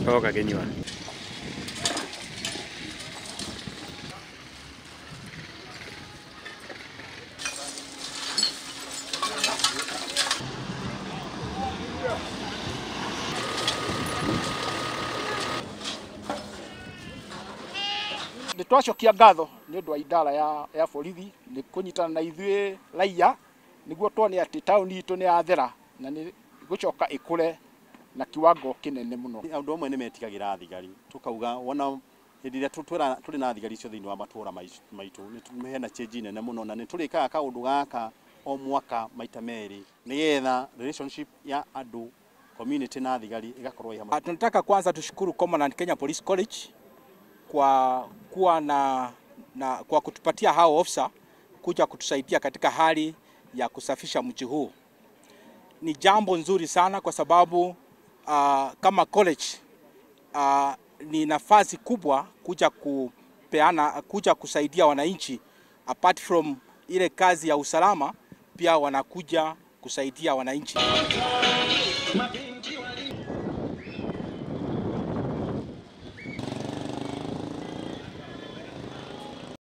Toka kinywa. Nitwacokia ngatho nĩ ũndũ wa idara ya borithi nĩ kũnyitana na ithuĩ raia nĩguo tuone atĩ taũni itũ nĩ yathera na nĩ gũcoka ĩkũre na kiwango kĩnene mũno. Andũ amwe nĩ metigagĩra thigari tukauga wona hĩndĩ ĩrĩa tũrĩ na thigari icio thĩinĩ wa matũũra maitũ nĩ hena change nene mũno na nĩ tũrĩkaga kaũndũ gaka o mwaka maita merĩ nĩgetha relationship ya andũ community na thigari igakorwo ĩhamwe. Tunataka kwanza tushukuru Commandant Kenya Police College kwa kuwa kwa kutupatia hao officer kuja kutusaidia katika hali ya kusafisha mji huu. Ni jambo nzuri sana kwa sababu kama college ni nafasi kubwa kuja kusaidia wananchi, apart from ile kazi ya usalama pia wanakuja kusaidia wananchi.